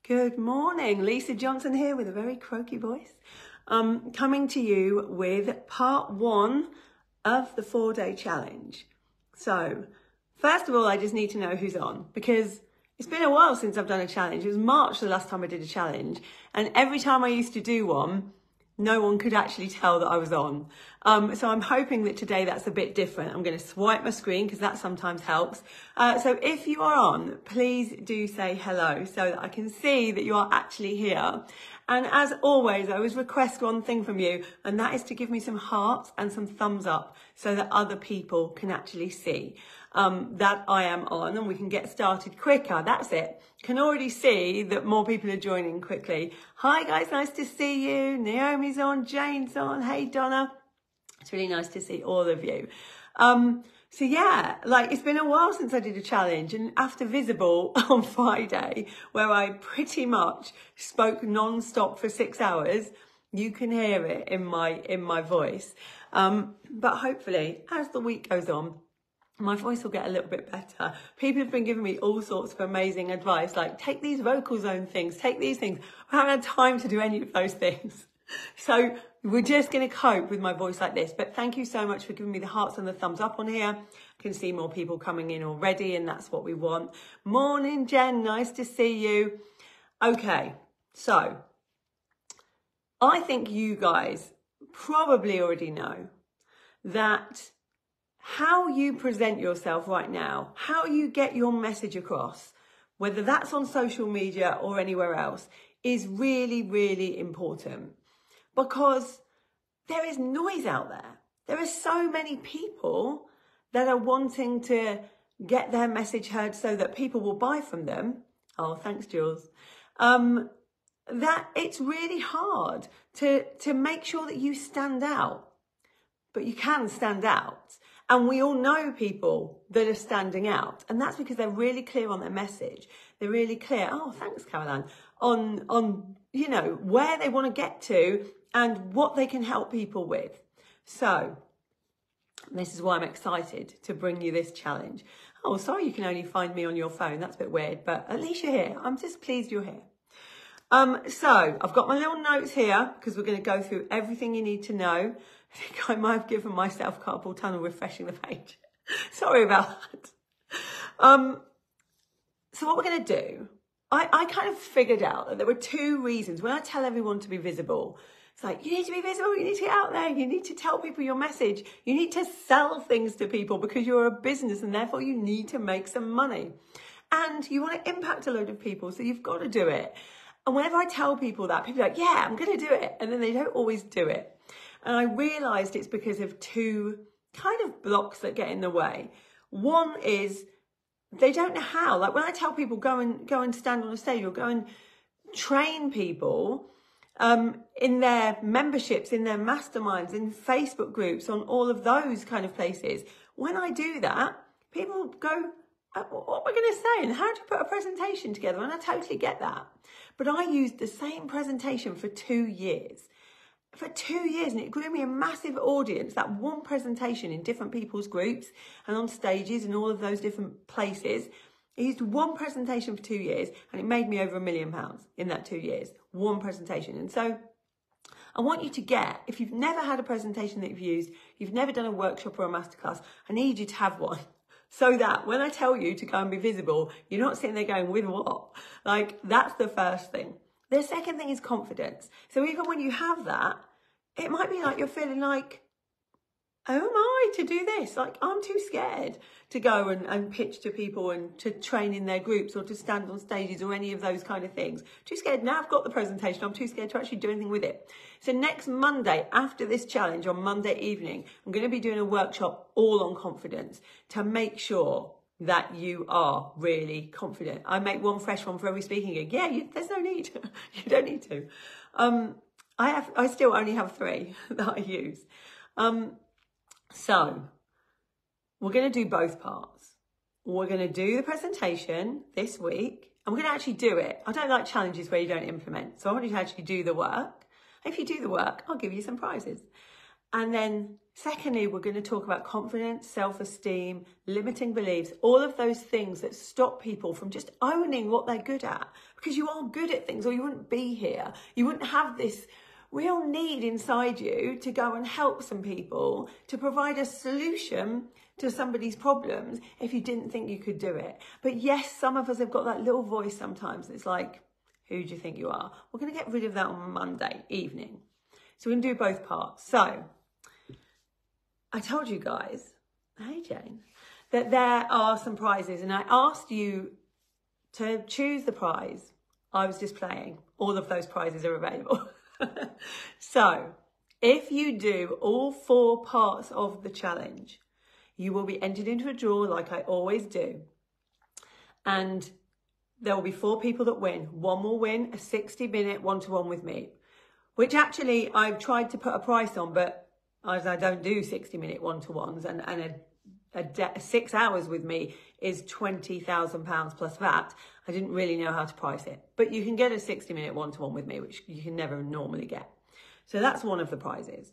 Good morning, Lisa Johnson here with a very croaky voice. Coming to you with part 1 of the 4-day challenge. So, first of all, I just need to know who's on because it's been a while since I've done a challenge. It was March the last time I did a challenge, and every time I used to do one, no one could actually tell that I was on. So I'm hoping that today that's a bit different. I'm going to swipe my screen because that sometimes helps. So if you are on, please do say hello so that I can see that you are actually here. And as always, I always request one thing from you, and that is to give me some hearts and some thumbs up so that other people can actually see that I am on and we can get started quicker. That's it. Can already see that more people are joining quickly. Hi guys, nice to see you. Naomi's on, Jane's on. Hey Donna. It's really nice to see all of you. So yeah, like it's been a while since I did a challenge, and after Visible on Friday, where I pretty much spoke non-stop for 6 hours, you can hear it in my voice. But hopefully, as the week goes on, my voice will get a little bit better. People have been giving me all sorts of amazing advice, like take these vocal zone things, take these things. I haven't had time to do any of those things. So we're just going to cope with my voice like this. But thank you so much for giving me the hearts and the thumbs up on here. I can see more people coming in already, and that's what we want. Morning, Jen. Nice to see you. Okay, so I think you guys probably already know that how you present yourself right now, how you get your message across, whether that's on social media or anywhere else, is really, really important. Because there is noise out there. There are so many people that are wanting to get their message heard so that people will buy from them. Oh, thanks, Jules. That it's really hard to make sure that you stand out. But you can stand out. And we all know people that are standing out. And that's because they're really clear on their message. They're really clear, oh, thanks, Caroline, on you know, where they want to get to and what they can help people with. So this is why I'm excited to bring you this challenge. Oh, sorry you can only find me on your phone. That's a bit weird, but at least you're here. I'm just pleased you're here. So I've got my little notes here because we're going to go through everything you need to know. I think I might have given myself carpal tunnel refreshing the page. Sorry about that. So what we're going to do, I kind of figured out that there were 2 reasons. When I tell everyone to be visible, it's like, you need to be visible, you need to get out there, you need to tell people your message, you need to sell things to people because you're a business and therefore you need to make some money. And you want to impact a load of people, so you've got to do it. And whenever I tell people that, people are like, yeah, I'm going to do it. And then they don't always do it. And I realised it's because of 2 kind of blocks that get in the way. One is they don't know how. Like when I tell people go and stand on a stage or go and train people in their memberships, in their masterminds, in Facebook groups, on all of those kind of places. When I do that, people go, what am I going to say? And how do you put a presentation together? And I totally get that. But I used the same presentation for 2 years. For 2 years, and it grew me a massive audience, that one presentation in different people's groups and on stages and all of those different places. I used one presentation for 2 years and it made me over £1 million in that 2 years. One presentation. And so I want you to get, if you've never had a presentation that you've used, you've never done a workshop or a masterclass, I need you to have one. So that when I tell you to go and be visible, you're not sitting there going, with what? Like, that's the first thing. The second thing is confidence. So even when you have that, it might be like you're feeling like, who am I to do this? Like, I'm too scared to go and pitch to people and to train in their groups or to stand on stages or any of those kind of things. Too scared. Now I've got the presentation. I'm too scared to actually do anything with it. So next Monday, after this challenge on Monday evening, I'm going to be doing a workshop all on confidence to make sure that you are really confident. I make one fresh one for every speaking gig. Yeah, there's no need. You don't need to. I still only have 3 that I use. So we're going to do both parts. We're going to do the presentation this week, and we're going to actually do it. I don't like challenges where you don't implement. So I want you to actually do the work. If you do the work, I'll give you some prizes. And then secondly, we're going to talk about confidence, self-esteem, limiting beliefs, all of those things that stop people from just owning what they're good at. Because you are good at things or you wouldn't be here. You wouldn't have this real need inside you to go and help some people, to provide a solution to somebody's problems if you didn't think you could do it. But yes, some of us have got that little voice sometimes that's like, who do you think you are? We're going to get rid of that on Monday evening. So we're going to do both parts. So I told you guys, hey Jane, that there are some prizes, and I asked you to choose the prize I was displaying. All of those prizes are available. So if you do all 4 parts of the challenge, you will be entered into a draw like I always do. And there will be 4 people that win. One will win a 60-minute one-to-one with me, which actually I've tried to put a price on, but as I don't do 60-minute one-to-ones, and 6 hours with me is £20,000 plus VAT. I didn't really know how to price it, but you can get a 60-minute one-to-one with me, which you can never normally get. So that's one of the prizes.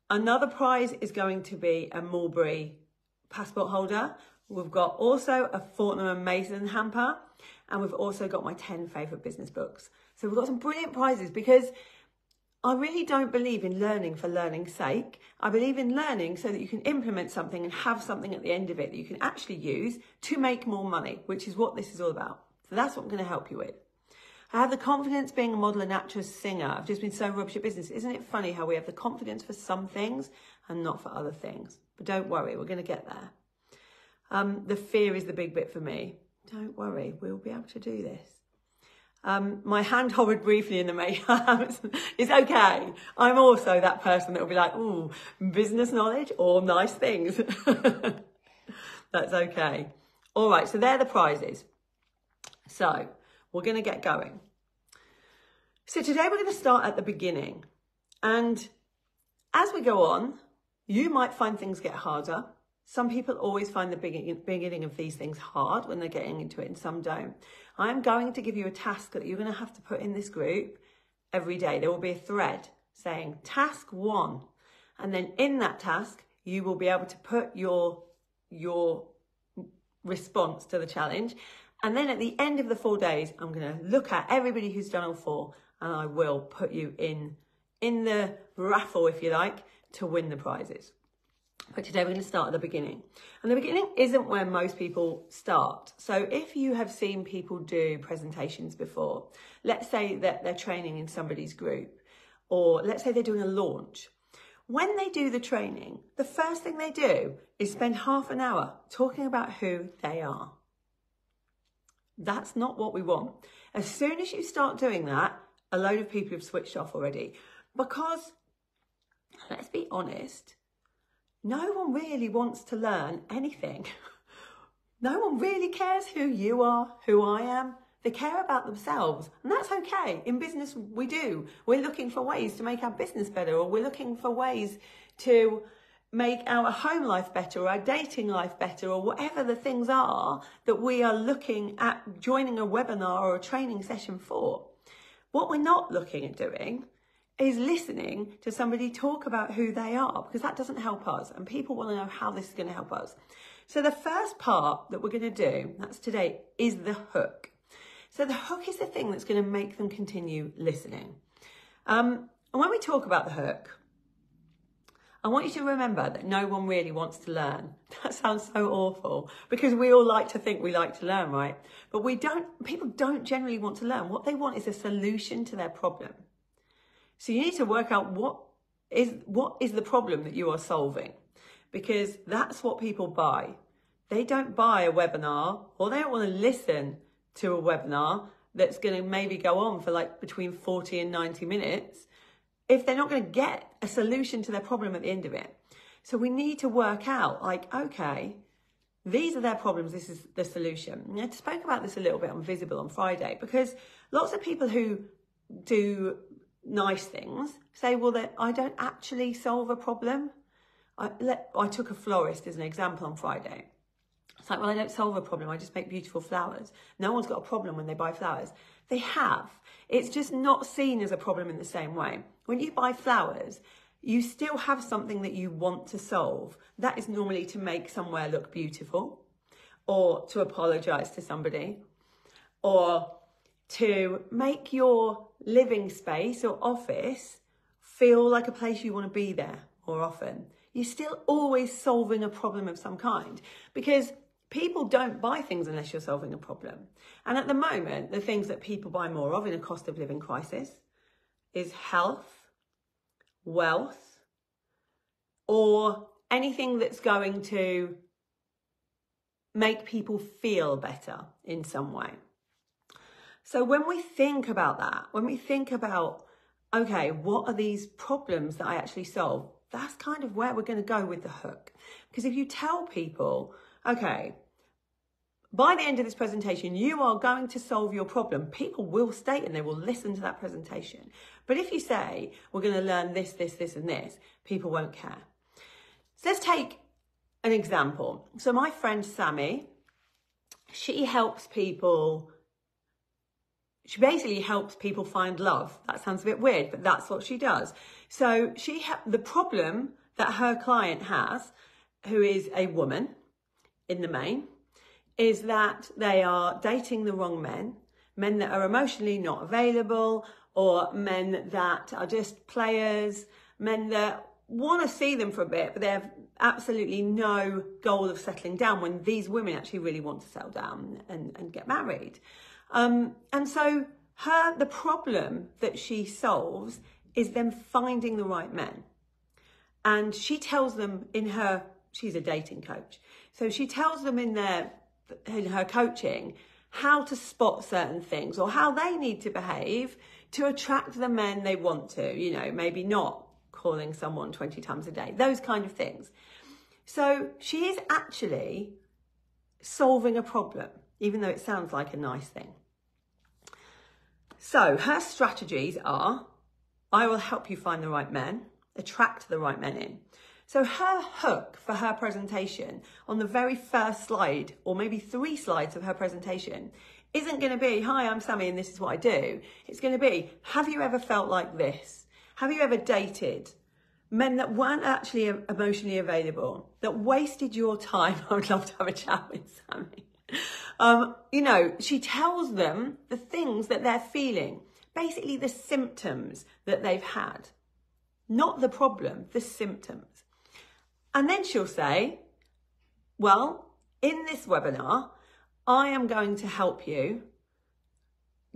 Another prize is going to be a Mulberry passport holder. We've got also a Fortnum & Mason hamper, and we've also got my 10 favourite business books. So we've got some brilliant prizes because I really don't believe in learning for learning's sake. I believe in learning so that you can implement something and have something at the end of it that you can actually use to make more money, which is what this is all about. So that's what I'm going to help you with. I have the confidence being a model, an actress, singer. I've just been so rubbish at business. Isn't it funny how we have the confidence for some things and not for other things? But don't worry, we're going to get there. The fear is the big bit for me. Don't worry, we'll be able to do this. My hand hovered briefly in the makeup. It's okay. I'm also that person that will be like, ooh, business knowledge or nice things. That's okay. All right, so they're the prizes. So we're going to get going. So today we're going to start at the beginning. And as we go on, you might find things get harder. Some people always find the beginning of these things hard when they're getting into it, and some don't. I'm going to give you a task that you're going to have to put in this group every day. There will be a thread saying task 1. And then in that task, you will be able to put your response to the challenge. And then at the end of the 4 days, I'm going to look at everybody who's done all 4, and I will put you in the raffle, if you like, to win the prizes. But today we're going to start at the beginning. And the beginning isn't where most people start. So if you have seen people do presentations before, let's say that they're training in somebody's group, or let's say they're doing a launch. When they do the training, the first thing they do is spend half an hour talking about who they are. That's not what we want. As soon as you start doing that, a load of people have switched off already. Because, let's be honest, no one really wants to learn anything. No one really cares who you are, who I am. They care about themselves, and that's okay. In business, we do. We're looking for ways to make our business better, or we're looking for ways to make our home life better, or our dating life better, or whatever the things are that we are looking at joining a webinar or a training session for. What we're not looking at doing is listening to somebody talk about who they are, because that doesn't help us, and people want to know how this is going to help us. So the first part that we're going to do, that's today, is the hook. So the hook is the thing that's going to make them continue listening. And when we talk about the hook, I want you to remember that no one really wants to learn. That sounds so awful, because we all like to think we like to learn, right? But people don't generally want to learn. What they want is a solution to their problem. So you need to work out what is the problem that you are solving, because that's what people buy. They don't buy a webinar, or they don't want to listen to a webinar that's going to maybe go on for like between 40 and 90 minutes if they're not going to get a solution to their problem at the end of it. So we need to work out, like, okay, these are their problems, this is the solution. And I spoke about this a little bit on Visible on Friday, because lots of people who do nice things say, well, that I don't actually solve a problem. I took a florist as an example on Friday. It's like, well, I don't solve a problem, I just make beautiful flowers. No one's got a problem when they buy flowers. They have. It's just not seen as a problem in the same way. When you buy flowers, you still have something that you want to solve. That is normally to make somewhere look beautiful, or to apologize to somebody, or to make your living space or office feel like a place you want to be there more often. You're still always solving a problem of some kind, because people don't buy things unless you're solving a problem. And at the moment, the things that people buy more of in a cost of living crisis is health, wealth, or anything that's going to make people feel better in some way. So when we think about that, when we think about, okay, what are these problems that I actually solve? That's kind of where we're going to go with the hook. Because if you tell people, okay, by the end of this presentation, you are going to solve your problem, people will stay and they will listen to that presentation. But if you say, we're going to learn this, this, this, and this, people won't care. So let's take an example. So my friend Sammy, she basically helps people find love. That sounds a bit weird, but that's what she does. So the problem that her client has, who is a woman in the main, is that they are dating the wrong men that are emotionally not available, or men that are just players, men that want to see them for a bit, but they have absolutely no goal of settling down, when these women actually really want to settle down and get married. And so the problem that she solves is them finding the right men. And she tells them she's a dating coach. So she tells them in her coaching how to spot certain things, or how they need to behave to attract the men they want to, maybe not calling someone 20 times a day, those kind of things. So she is actually solving a problem, even though it sounds like a nice thing. So her strategies are, I will help you find the right men, attract the right men in. So her hook for her presentation on the very first slide, or maybe 3 slides of her presentation, isn't going to be, hi, I'm Sammy and this is what I do. It's going to be, have you ever felt like this? Have you ever dated men that weren't actually emotionally available, that wasted your time? I would love to have a chat with Sammy. She tells them the things that they're feeling, basically the symptoms that they've had, not the problem, the symptoms. And then she'll say, well, in this webinar, I am going to help you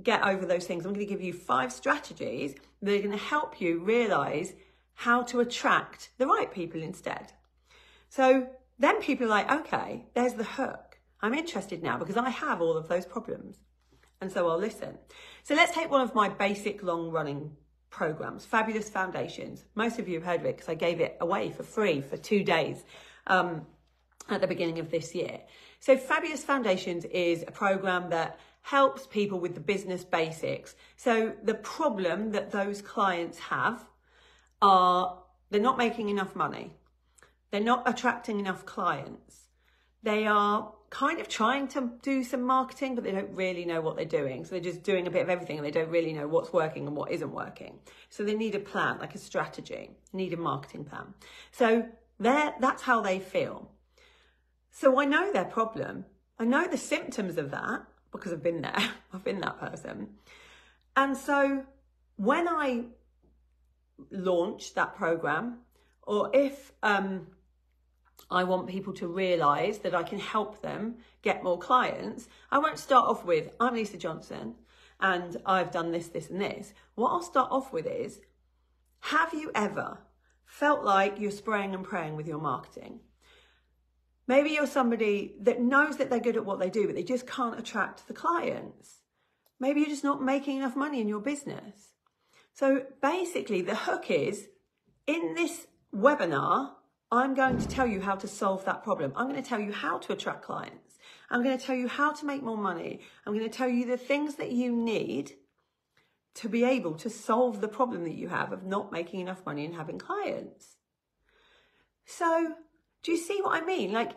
get over those things. I'm going to give you 5 strategies that are going to help you realize how to attract the right people instead. So then people are like, okay, there's the hook. I'm interested now because I have all of those problems. And so I'll listen. So let's take one of my basic long running programs, Fabulous Foundations. Most of you have heard of it because I gave it away for free for 2 days at the beginning of this year. So Fabulous Foundations is a program that helps people with the business basics. So the problem that those clients have are they're not making enough money. They're not attracting enough clients. They are kind of trying to do some marketing, but they don't really know what they're doing. So they're just doing a bit of everything and they don't really know what's working and what isn't working. So they need a plan, like a strategy, need a marketing plan. So that's how they feel. So I know their problem. I know the symptoms of that because I've been there. I've been that person. And so when I launch that program, or if I want people to realise that I can help them get more clients, I won't start off with, I'm Lisa Johnson and I've done this, this and this. What I'll start off with is, have you ever felt like you're spraying and praying with your marketing? Maybe you're somebody that knows that they're good at what they do, but they just can't attract the clients. Maybe you're just not making enough money in your business. So basically the hook is, in this webinar, I'm going to tell you how to solve that problem. I'm going to tell you how to attract clients. I'm going to tell you how to make more money. I'm going to tell you the things that you need to be able to solve the problem that you have of not making enough money and having clients. So do you see what I mean? Like,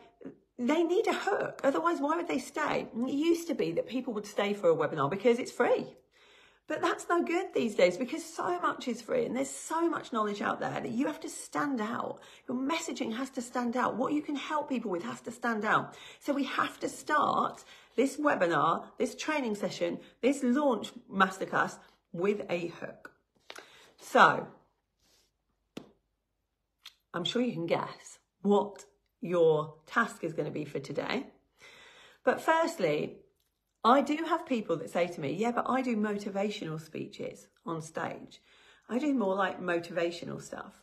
they need a hook. Otherwise, why would they stay? It used to be that people would stay for a webinar because it's free. But that's no good these days because so much is free and there's so much knowledge out there that you have to stand out. Your messaging has to stand out. What you can help people with has to stand out. So we have to start this webinar, this training session, this launch masterclass with a hook. So I'm sure you can guess what your task is going to be for today. But firstly, I do have people that say to me, yeah, but I do motivational speeches on stage. I do more like motivational stuff.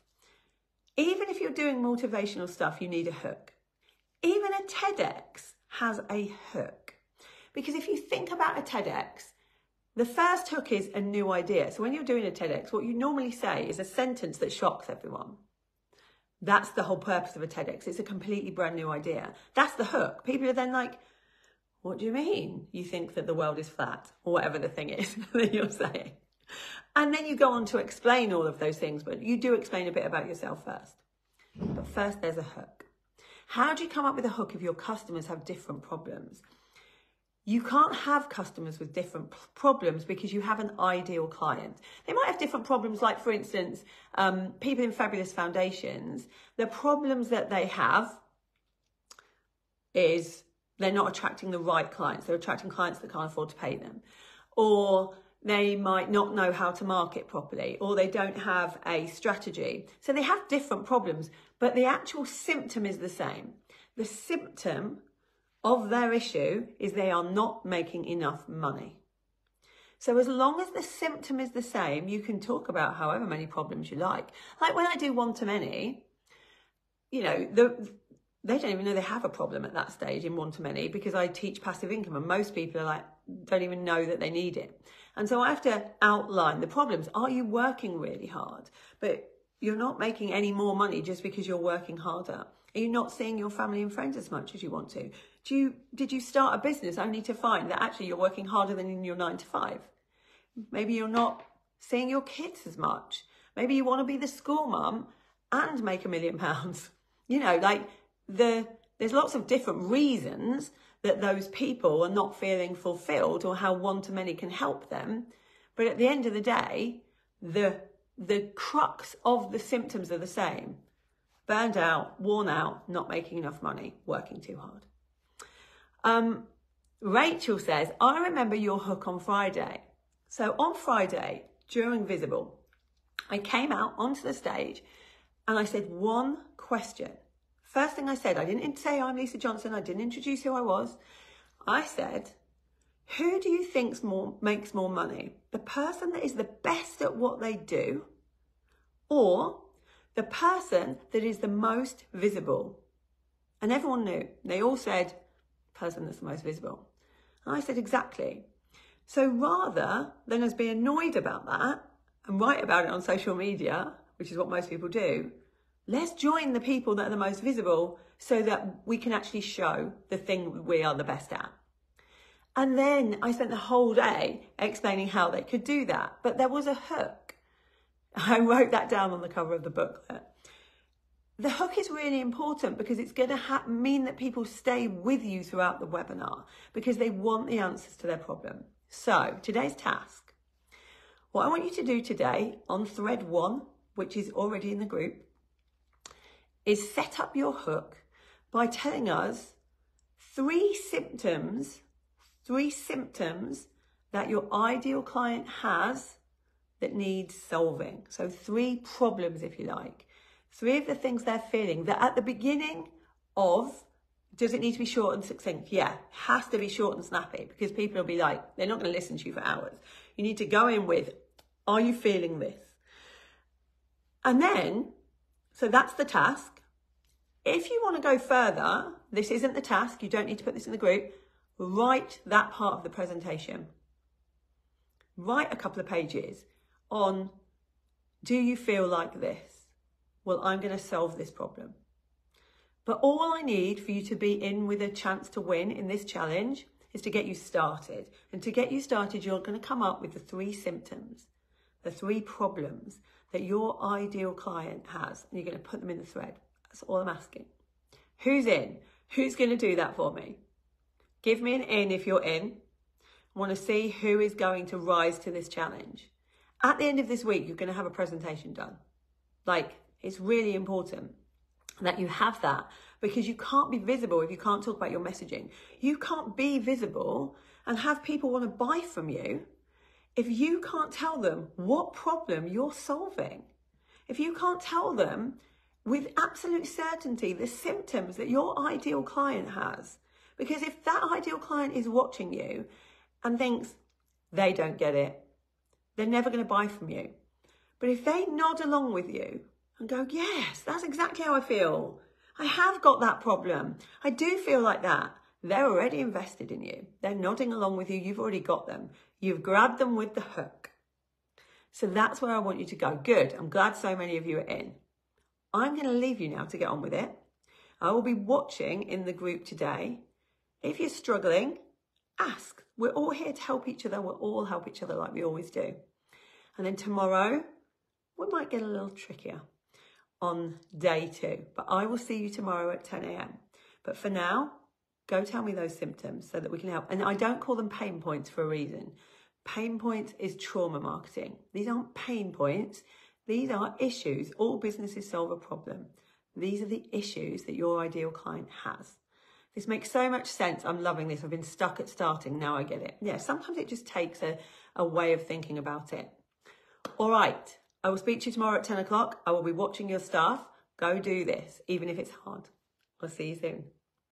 Even if you're doing motivational stuff, you need a hook. Even a TEDx has a hook. Because if you think about a TEDx, the first hook is a new idea. So when you're doing a TEDx, what you normally say is a sentence that shocks everyone. That's the whole purpose of a TEDx. It's a completely brand new idea. That's the hook. People are then like, what do you mean? You think that the world is flat or whatever the thing is that you're saying. And then you go on to explain all of those things, but you do explain a bit about yourself first. But first there's a hook. How do you come up with a hook if your customers have different problems? You can't have customers with different problems because you have an ideal client. They might have different problems, like for instance, people in Fabulous Foundations, the problems that they have is they're not attracting the right clients. They're attracting clients that can't afford to pay them. Or they might not know how to market properly, or they don't have a strategy. So they have different problems, but the actual symptom is the same. The symptom of their issue is they are not making enough money. So as long as the symptom is the same, you can talk about however many problems you like. Like when I do one-to-many, you know, they don't even know they have a problem at that stage in one-to-many because I teach passive income and most people are like, don't even know that they need it. And so I have to outline the problems. Are you working really hard, but you're not making any more money just because you're working harder? Are you not seeing your family and friends as much as you want to? Did you start a business only to find that actually you're working harder than in your 9 to 5? Maybe you're not seeing your kids as much. Maybe you want to be the school mum and make £1 million. You know, like there's lots of different reasons that those people are not feeling fulfilled or how one-to-many can help them. But at the end of the day, the crux of the symptoms are the same. Burned out, worn out, not making enough money, working too hard. Rachel says, I remember your hook on Friday. So on Friday, during Visible, I came out onto the stage and I said one question. First thing I said, I didn't say I'm Lisa Johnson. I didn't introduce who I was. I said, who do you think makes more money? The person that is the best at what they do, or the person that is the most visible? And everyone knew. They all said, person that's the most visible. And I said, exactly. So rather than us be annoyed about that and write about it on social media, which is what most people do, let's join the people that are the most visible so that we can actually show the thing we are the best at. And then I spent the whole day explaining how they could do that. But there was a hook. I wrote that down on the cover of the booklet. The hook is really important because it's going to mean that people stay with you throughout the webinar because they want the answers to their problem. So today's task, what I want you to do today on thread 1, which is already in the group, is set up your hook by telling us 3 symptoms that your ideal client has that needs solving. So 3 problems, if you like. 3 of the things they're feeling that at the beginning of, does it need to be short and succinct? Yeah, it has to be short and snappy because people will be like, they're not going to listen to you for hours. You need to go in with, are you feeling this? And then, so that's the task. If you want to go further, this isn't the task. You don't need to put this in the group. Write that part of the presentation. Write a couple of pages on, do you feel like this? Well, I'm going to solve this problem. But all I need for you to be in with a chance to win in this challenge is to get you started. And to get you started, you're going to come up with the 3 symptoms, the 3 problems that your ideal client has. And you're going to put them in the thread. That's all I'm asking. Who's in? Who's going to do that for me? Give me an in if you're in. I want to see who is going to rise to this challenge. At the end of this week, you're going to have a presentation done. Like, it's really important that you have that, because you can't be visible if you can't talk about your messaging. You can't be visible and have people want to buy from you if you can't tell them what problem you're solving. If you can't tell them with absolute certainty the symptoms that your ideal client has. Because if that ideal client is watching you and thinks they don't get it, they're never going to buy from you. But if they nod along with you and go, yes, that's exactly how I feel. I have got that problem. I do feel like that. They're already invested in you. They're nodding along with you. You've already got them. You've grabbed them with the hook. So that's where I want you to go. Good. I'm glad so many of you are in. I'm going to leave you now to get on with it. I will be watching in the group today. If you're struggling, ask. We're all here to help each other. We'll all help each other like we always do. And then tomorrow, we might get a little trickier on day 2. But I will see you tomorrow at 10 a.m. But for now, go tell me those symptoms so that we can help. And I don't call them pain points for a reason. Pain points is trauma marketing. These aren't pain points. These are issues. All businesses solve a problem. These are the issues that your ideal client has. This makes so much sense. I'm loving this. I've been stuck at starting. Now I get it. Yeah, sometimes it just takes a way of thinking about it. All right. I will speak to you tomorrow at 10 o'clock. I will be watching your stuff. Go do this, even if it's hard. I'll see you soon.